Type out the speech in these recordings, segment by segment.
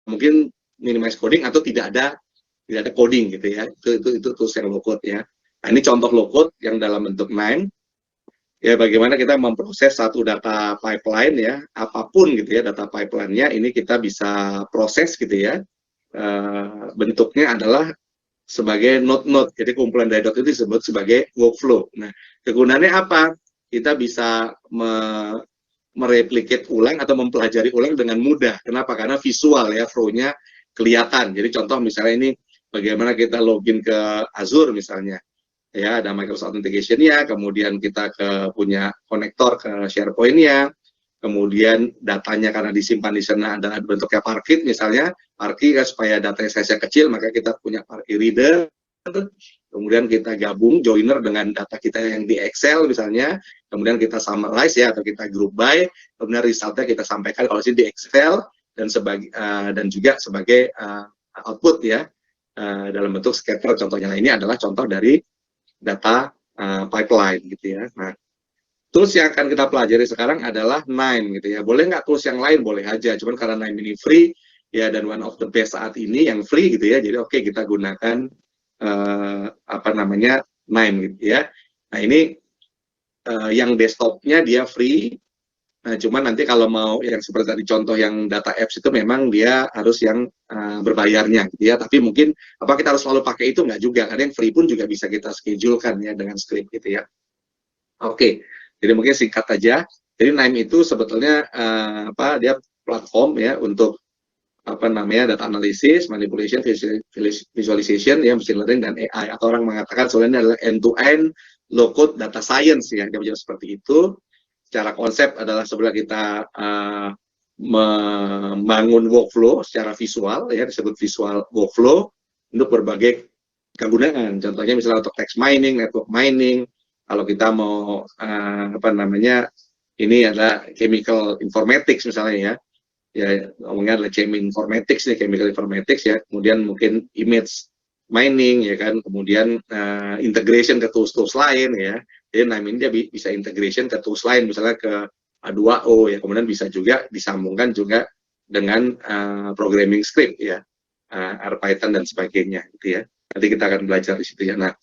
mungkin minimize coding atau tidak ada coding gitu ya. Itu tools yang low code ya. Nah, ini contoh low code yang dalam bentuk KNIME. Ya, bagaimana kita memproses satu data pipeline ya, apapun gitu ya data pipeline-nya, ini kita bisa proses gitu ya. Bentuknya adalah sebagai node-node, jadi kumpulan dari node itu disebut sebagai workflow. Nah, kegunaannya apa? Kita bisa mereplikate ulang atau mempelajari ulang dengan mudah. Kenapa? Karena visual ya, flow-nya kelihatan. Jadi contoh misalnya ini, bagaimana kita login ke Azure misalnya. Ya, ada Microsoft Authentication-nya, kemudian kita punya konektor ke SharePoint-nya, kemudian datanya karena disimpan di sana adalah bentuknya Parquet misalnya, Parquet supaya data size-nya kecil, maka kita punya Parquet Reader, kemudian kita gabung joiner dengan data kita yang di Excel misalnya, kemudian kita summarize ya, atau kita group by, kemudian resultnya kita sampaikan kalau di Excel, dan juga sebagai output ya, dalam bentuk scatter contohnya. Nah, ini adalah contoh dari data pipeline gitu ya. Nah, tools yang akan kita pelajari sekarang adalah KNIME gitu ya. Boleh nggak tools yang lain? Boleh aja. Cuman karena KNIME ini free ya, dan one of the best saat ini yang free gitu ya. Jadi oke, kita gunakan KNIME gitu ya. Nah, ini yang desktopnya dia free. Nah, cuman nanti kalau mau yang seperti tadi contoh yang data apps itu memang dia harus yang berbayarnya gitu ya. Tapi mungkin apa kita harus selalu pakai itu? Nggak juga. Karena yang free pun juga bisa kita schedulekan ya dengan script gitu ya. Oke, jadi mungkin singkat aja. Jadi KNIME itu sebetulnya dia platform ya untuk data analysis, manipulation, visualization ya, machine learning dan AI, atau orang mengatakan sebenarnya adalah end-to-end low code data science ya, dia seperti itu. Secara konsep adalah sebenarnya kita membangun workflow secara visual ya, disebut visual workflow untuk berbagai kegunaan. Contohnya misalnya untuk text mining, network mining. Kalau kita mau ini adalah chemical informatics misalnya ya ngomongnya adalah informatics nih, chemical informatics ya. Kemudian mungkin image mining ya kan, kemudian integration ke tools-tools lain ya. Jadi KNIME ini dia bisa integration ke tools lain, misalnya ke A2O ya, kemudian bisa juga disambungkan juga dengan programming script ya, R Python dan sebagainya gitu ya. Nanti kita akan belajar di situ ya. Nah,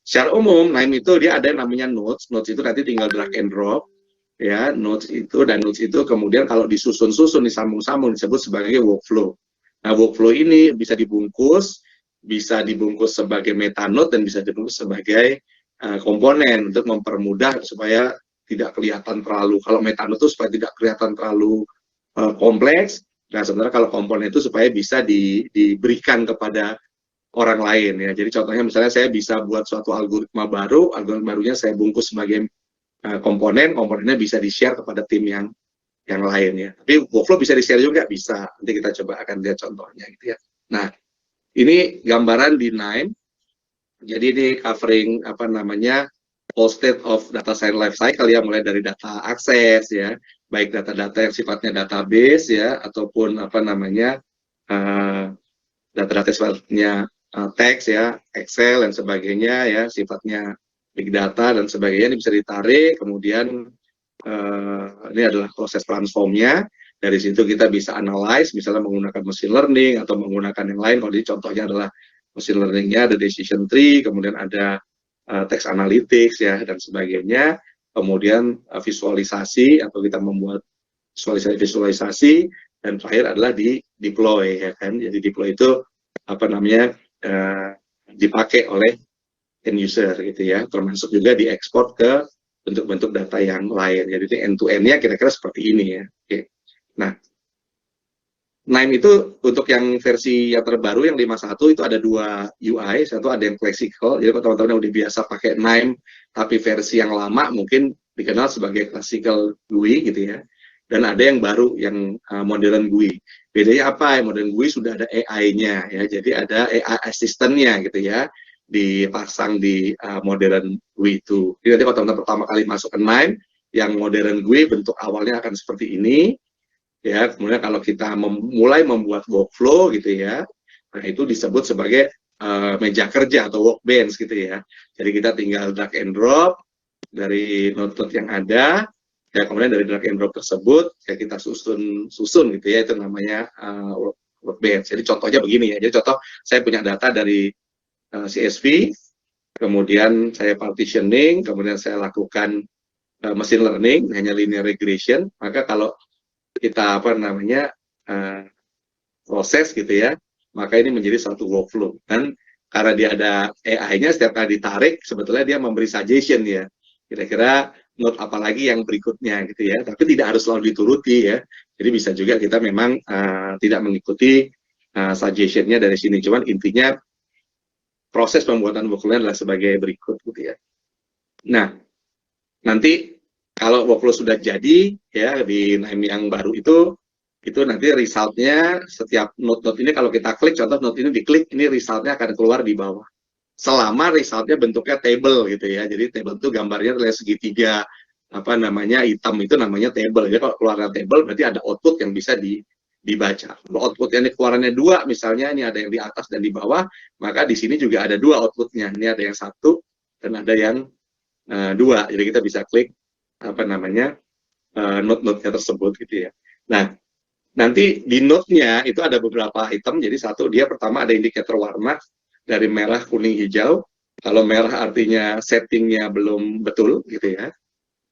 secara umum KNIME itu dia ada yang namanya nodes. Nodes itu nanti tinggal drag and drop ya, nodes itu kemudian kalau disusun-susun, disambung-sambung disebut sebagai workflow. Nah, workflow ini bisa dibungkus sebagai meta node dan bisa dibungkus sebagai komponen untuk mempermudah supaya tidak kelihatan terlalu, kalau meta node itu supaya tidak kelihatan terlalu kompleks. Nah, sebenarnya kalau komponen itu supaya bisa diberikan kepada orang lain ya. Jadi contohnya misalnya saya bisa buat suatu algoritma barunya saya bungkus sebagai komponennya bisa di-share kepada tim yang lain ya. Tapi workflow bisa di-share juga, bisa. Nanti kita coba akan lihat contohnya gitu ya. Nah, ini gambaran di KNIME. Jadi ini covering whole state of data science life cycle ya, mulai dari data akses ya, baik data-data yang sifatnya database ya, ataupun data-data sifatnya teks ya, Excel dan sebagainya ya, sifatnya big data dan sebagainya, ini bisa ditarik, kemudian ini adalah proses transformnya. Dari situ kita bisa analyze, misalnya menggunakan machine learning atau menggunakan yang lain. Kalau ini contohnya adalah machine learning-nya ada decision tree, kemudian ada text analytics ya dan sebagainya. Kemudian visualisasi atau kita membuat visualisasi, dan terakhir adalah di deploy ya kan. Jadi deploy itu dipakai oleh end user gitu ya, termasuk juga diekspor ke bentuk-bentuk data yang lain. Jadi end-to-end-nya kira-kira seperti ini ya. Oke. Nah, KNIME itu untuk yang versi yang terbaru yang 5.1 itu ada dua UI, satu ada yang classical, jadi kalau teman-teman udah biasa pakai KNIME, tapi versi yang lama mungkin dikenal sebagai classical GUI gitu ya, dan ada yang baru yang modern GUI. Bedanya apa? Yang modern GUI sudah ada AI-nya ya, jadi ada AI assistant-nya gitu ya, dipasang di modern GUI itu. Jadi nanti kalau teman-teman pertama kali masuk ke KNIME, yang modern GUI bentuk awalnya akan seperti ini. Ya, kemudian kalau kita mulai membuat workflow gitu ya, nah itu disebut sebagai meja kerja atau workbench gitu ya. Jadi kita tinggal drag and drop dari node-node yang ada, ya kemudian dari drag and drop tersebut ya kita susun gitu ya, itu namanya workbench. Jadi contohnya begini ya. Jadi contoh saya punya data dari CSV, kemudian saya partitioning, kemudian saya lakukan machine learning, hanya linear regression. Maka kalau kita proses gitu ya, maka ini menjadi suatu workflow. Dan karena dia ada AI-nya, setiap kali ditarik, sebetulnya dia memberi suggestion ya. Kira-kira note apa lagi yang berikutnya gitu ya. Tapi tidak harus selalu dituruti ya. Jadi bisa juga kita memang tidak mengikuti suggestion-nya dari sini. Cuman intinya proses pembuatan workflow adalah sebagai berikut gitu ya. Nah, nanti kalau workflow sudah jadi ya di NIME yang baru itu nanti resultnya setiap node-node ini kalau kita klik, contoh node ini diklik, ini resultnya akan keluar di bawah. Selama resultnya bentuknya table gitu ya. Jadi table itu gambarnya adalah segitiga hitam itu namanya table. Jadi kalau keluarnya table berarti ada output yang bisa dibaca. Kalau output yang keluarannya dua, misalnya ini ada yang di atas dan di bawah, maka di sini juga ada dua outputnya. Ini ada yang satu dan ada yang dua. Jadi kita bisa klik node-node-nya tersebut gitu ya. Nah, nanti di node-nya itu ada beberapa item. Jadi satu, dia pertama ada indikator warna dari merah, kuning, hijau. Kalau merah artinya settingnya belum betul gitu ya,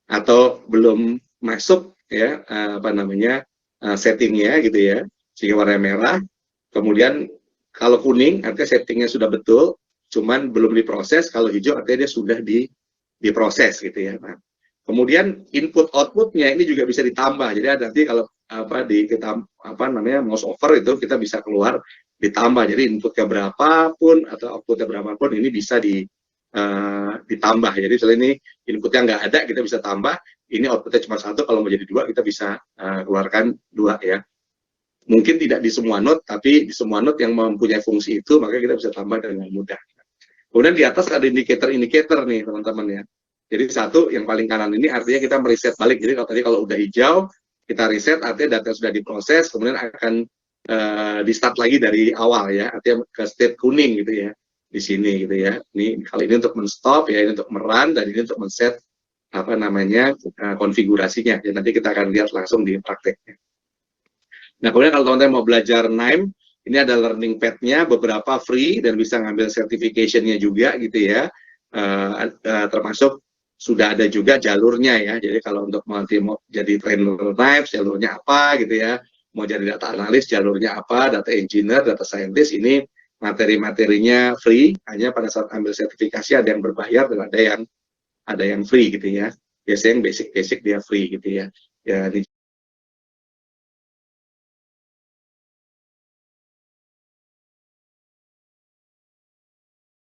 atau belum masuk ya settingnya gitu ya, sehingga warna merah. Kemudian kalau kuning artinya settingnya sudah betul, cuman belum diproses. Kalau hijau artinya dia sudah diproses gitu ya. Nah, kemudian input outputnya ini juga bisa ditambah. Jadi nanti kalau kita mouse over itu kita bisa keluar ditambah. Jadi inputnya berapapun atau outputnya berapapun ini bisa ditambah. Jadi misalnya ini inputnya nggak ada, kita bisa tambah. Ini outputnya cuma satu, kalau mau jadi dua kita bisa keluarkan dua ya. Mungkin tidak di semua node, tapi di semua node yang mempunyai fungsi itu maka kita bisa tambah dengan mudah. Kemudian di atas ada indikator-indikator nih teman-teman ya. Jadi satu yang paling kanan ini artinya kita mereset balik. Jadi kalau udah hijau kita reset, artinya data sudah diproses, kemudian akan di start lagi dari awal ya, artinya ke state kuning gitu ya di sini gitu ya. Ini kali ini untuk men-stop ya, ini untuk merun, dan ini untuk men-set konfigurasinya. Ya, nanti kita akan lihat langsung di prakteknya. Nah, kemudian kalau teman-teman mau belajar NIME, ini ada learning path-nya, beberapa free dan bisa ngambil certification-nya juga gitu ya. Termasuk sudah ada juga jalurnya ya. Jadi kalau untuk mau jadi trainer NIME, jalurnya apa gitu ya. Mau jadi data analis, jalurnya apa, data engineer, data scientist, ini materi-materinya free. Hanya pada saat ambil sertifikasi ada yang berbayar dan ada yang free gitu ya. Biasanya yang basic-basic dia free gitu ya. Ya,